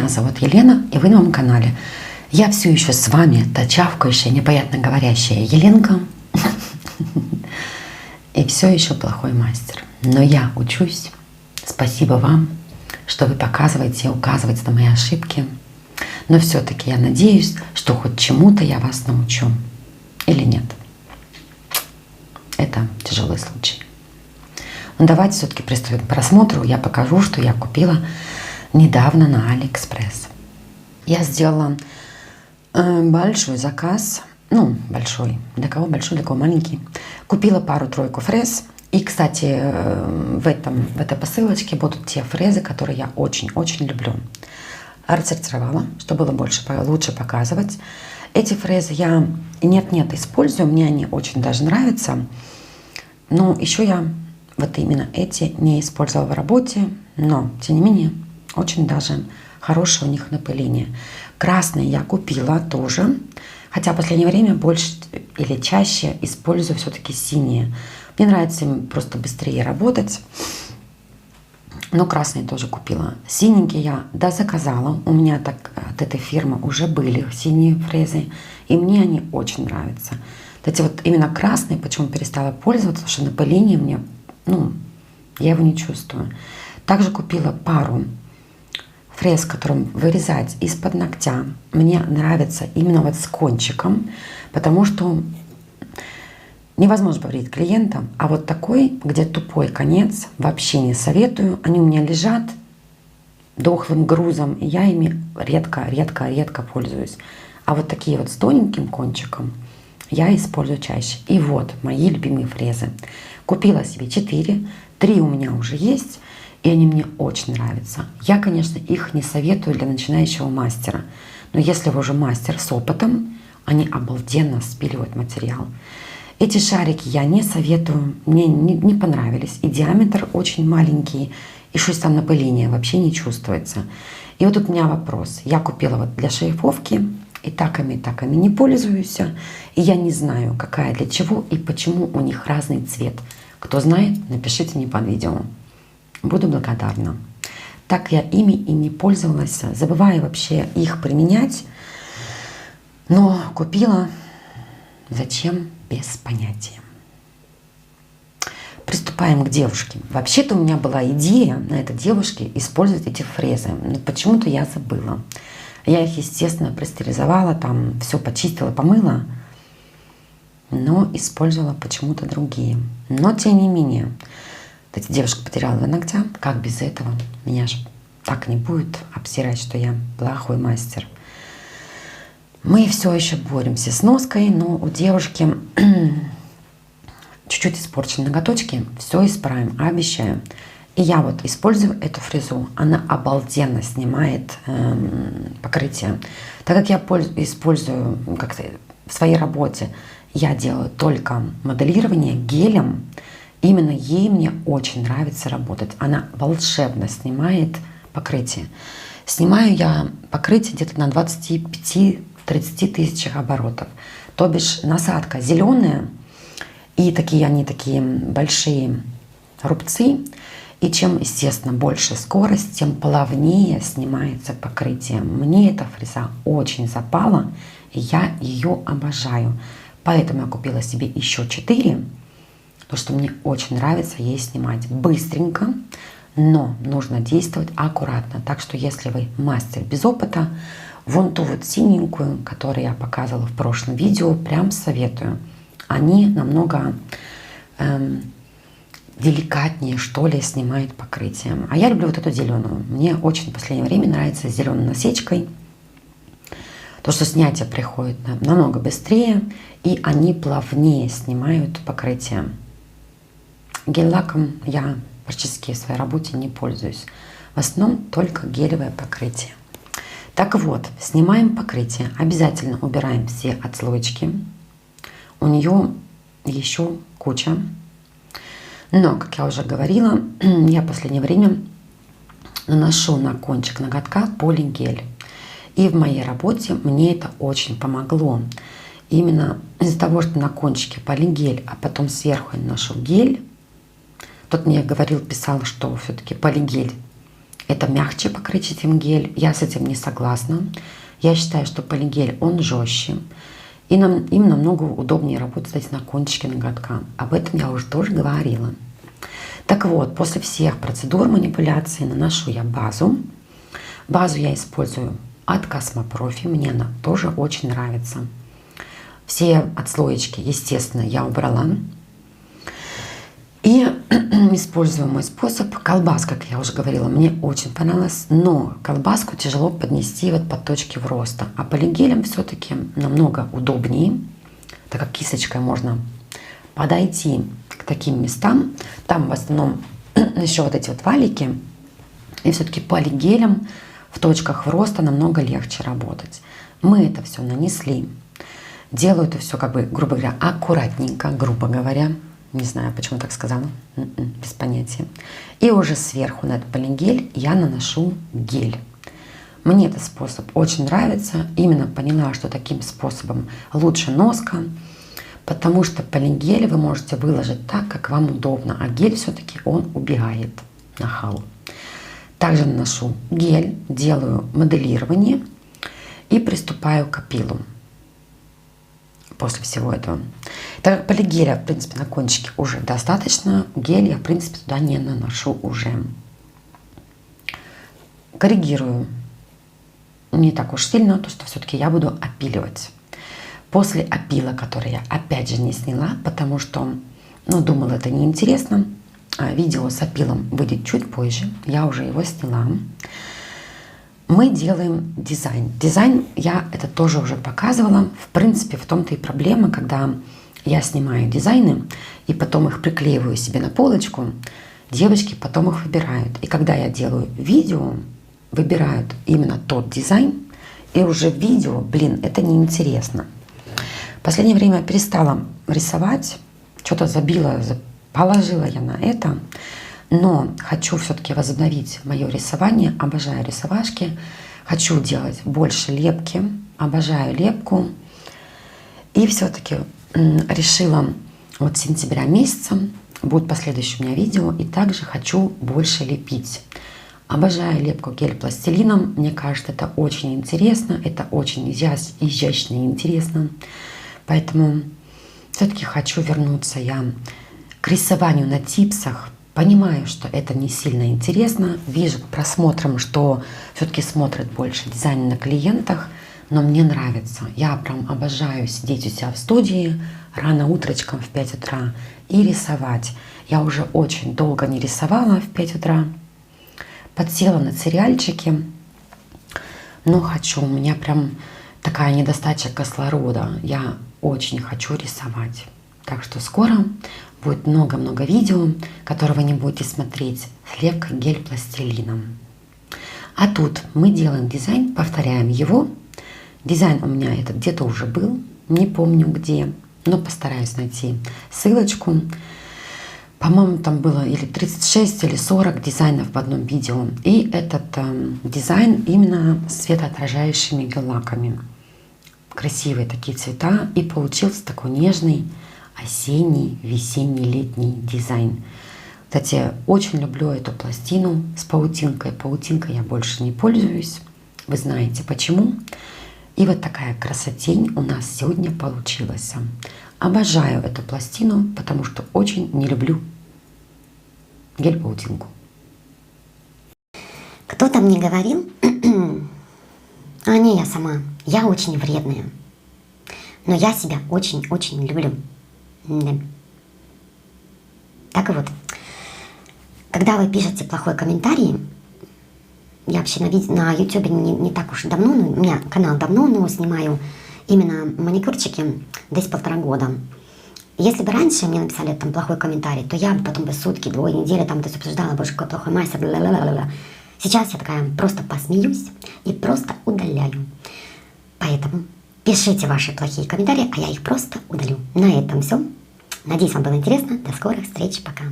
Меня зовут Елена, и вы на моем канале. Я все еще с вами, та чавкающая, непонятно говорящая Еленка. И все еще плохой мастер. Но я учусь. Спасибо вам, что вы показываете и указываете на мои ошибки. Но все-таки я надеюсь, что хоть чему-то я вас научу. Или нет. Это тяжелый случай. Но давайте все-таки приступим к просмотру. Я покажу, что я купила недавно на Алиэкспресс. Я сделала большой заказ. Ну, большой. Для кого большой, для кого маленький. Купила пару-тройку фрез. И, кстати, в этой посылочке будут те фрезы, которые я очень-очень люблю. Рассортировала, чтобы было лучше показывать. Эти фрезы я нет-нет использую. Мне они очень даже нравятся. Но еще я вот именно эти не использовала в работе. Но, тем не менее, очень даже хорошее у них напыление. Красные я купила тоже. Хотя в последнее время больше или чаще использую все-таки синие. Мне нравится им просто быстрее работать. Но красные тоже купила. Синенькие я дозаказала. У меня так от этой фирмы уже были синие фрезы. И мне они очень нравятся. Кстати, вот именно красные, почему перестала пользоваться, потому что напыление мне, я его не чувствую. Также купила пару фрез, которым вырезать из-под ногтя. Мне нравится именно вот с кончиком, потому что невозможно повредить клиентам. А вот такой, где тупой конец, вообще не советую. Они у меня лежат дохлым грузом, и я ими редко пользуюсь. А вот такие вот с тоненьким кончиком я использую чаще. И вот мои любимые фрезы. Купила себе 4, 3 у меня уже есть. И они мне очень нравятся. Я, конечно, их не советую для начинающего мастера. Но если вы уже мастер с опытом, они обалденно спиливают материал. Эти шарики я не советую. Мне не понравились. И диаметр очень маленький. И что-то там напыление вообще не чувствуется. И вот тут у меня вопрос. Я купила вот для шлифовки. И такими не пользуюсь. И я не знаю, какая для чего и почему у них разный цвет. Кто знает, напишите мне под видео. Буду благодарна. Так я ими и не пользовалась. Забываю вообще их применять. Но купила. Зачем? Без понятия. Приступаем к девушке. Вообще-то у меня была идея на этой девушке использовать эти фрезы. Но почему-то я забыла. Я их, естественно, простерилизовала. Там все почистила, помыла. Но использовала почему-то другие. Но тем не менее. Кстати, девушка потеряла 2 ногтя. Как без этого? Меня же так не будет обсирать, что я плохой мастер. Мы все еще боремся с ноской, но у девушки чуть-чуть испорчены ноготочки. Все исправим, обещаю. И я вот использую эту фрезу. Она обалденно снимает покрытие. Так как я использую в своей работе, я делаю только моделирование гелем. Именно ей мне очень нравится работать. Она волшебно снимает покрытие. Снимаю я покрытие где-то на 25-30 тысячах оборотов. То бишь насадка зеленая. И они такие большие рубцы. И чем, естественно, больше скорость, тем плавнее снимается покрытие. Мне эта фреза очень запала. И я ее обожаю. Поэтому я купила себе еще 4. Потому что мне очень нравится ей снимать быстренько, но нужно действовать аккуратно. Так что если вы мастер без опыта, вон ту вот синенькую, которую я показывала в прошлом видео, прям советую. Они намного деликатнее, что ли, снимают покрытие. А я люблю вот эту зеленую. Мне очень в последнее время нравится с зеленой насечкой. То, что снятие приходит намного быстрее, и они плавнее снимают покрытие. Гель-лаком я практически в своей работе не пользуюсь. В основном только гелевое покрытие. Так вот, снимаем покрытие. Обязательно убираем все отслоечки. У нее еще куча. Но, как я уже говорила, я в последнее время наношу на кончик ноготка полигель. И в моей работе мне это очень помогло. Именно из-за того, что на кончике полигель, а потом сверху я наношу гель. Тот мне говорил, писал, что все-таки полигель это мягче покрытие, чем гель. Я с этим не согласна. Я считаю, что полигель, он жестче. И им намного удобнее работать на кончике ноготка. Об этом я уже тоже говорила. Так вот, после всех процедур манипуляции наношу я базу. Базу я использую от Cosmoprofi. Мне она тоже очень нравится. Все отслоечки, естественно, я убрала. И использую мой способ. Колбаска, как я уже говорила, мне очень понравилась. Но колбаску тяжело поднести вот под точки в роста. А полигелем все-таки намного удобнее, так как кисточкой можно подойти к таким местам. Там в основном еще вот эти вот валики. И все-таки полигелем в точках в роста намного легче работать. Мы это все нанесли. Делаю это все, как бы, грубо говоря, аккуратненько, грубо говоря. Не знаю, почему так сказала. Без понятия. И уже сверху на этот полигель я наношу гель. Мне этот способ очень нравится. Именно поняла, что таким способом лучше носка. Потому что полигель вы можете выложить так, как вам удобно. А гель все-таки он убегает на халу. Также наношу гель, делаю моделирование и приступаю к опилу. После всего этого. Так как полигеля, в принципе, на кончике уже достаточно, гель я, в принципе, туда не наношу уже. Коррегирую не так уж сильно, то что все-таки я буду опиливать. После опила, который я опять же не сняла, потому что, думала, это неинтересно. Видео с опилом выйдет чуть позже, я уже его сняла. Мы делаем дизайн. Дизайн я это тоже уже показывала. В принципе, в том-то и проблема, когда я снимаю дизайны и потом их приклеиваю себе на полочку, девочки потом их выбирают. И когда я делаю видео, выбирают именно тот дизайн, и уже в видео, это неинтересно. В последнее время перестала рисовать, что-то забила, положила я на это. Но хочу все-таки возобновить мое рисование. Обожаю рисовашки. Хочу делать больше лепки. Обожаю лепку. И все-таки решила вот с сентября месяца будет последующее у меня видео. И также хочу больше лепить. Обожаю лепку гель-пластилином. Мне кажется, это очень интересно. Это очень изящно и интересно. Поэтому все-таки хочу вернуться я к рисованию на типсах. Понимаю, что это не сильно интересно. Вижу по просмотрам, что все-таки смотрят больше дизайн на клиентах. Но мне нравится. Я прям обожаю сидеть у себя в студии рано утречком в 5 утра и рисовать. Я уже очень долго не рисовала в 5 утра. Подсела на сериальчики. Но хочу. У меня прям такая недостача кислорода. Я очень хочу рисовать. Так что скоро будет много-много видео, которые вы не будете смотреть с лепкой гель-пластилином. А тут мы делаем дизайн, повторяем его. Дизайн у меня этот где-то уже был, не помню где, но постараюсь найти ссылочку. По-моему, там было или 36, или 40 дизайнов в одном видео. И этот дизайн именно с светоотражающими гель-лаками. Красивые такие цвета. И получился такой нежный осенний, весенний, летний дизайн. Кстати, очень люблю эту пластину с паутинкой. Паутинкой я больше не пользуюсь. Вы знаете почему. И вот такая красотень у нас сегодня получилась. Обожаю эту пластину, потому что очень не люблю гель-паутинку. Кто-то мне говорил, а не я сама, я очень вредная. Но я себя очень-очень люблю. Да. Так вот, когда вы пишете плохой комментарий, я вообще на YouTube не так уж давно, у меня канал давно, но снимаю именно маникюрчики десь 1,5 года. Если бы раньше мне написали там плохой комментарий, то я бы потом бы сутки, 2 недели там то есть обсуждала, боже, какой плохой мастер, ла-ла-ла-ла. Сейчас я такая просто посмеюсь и просто удаляю. Поэтому пишите ваши плохие комментарии, а я их просто удалю. На этом все. Надеюсь, вам было интересно. До скорых встреч. Пока.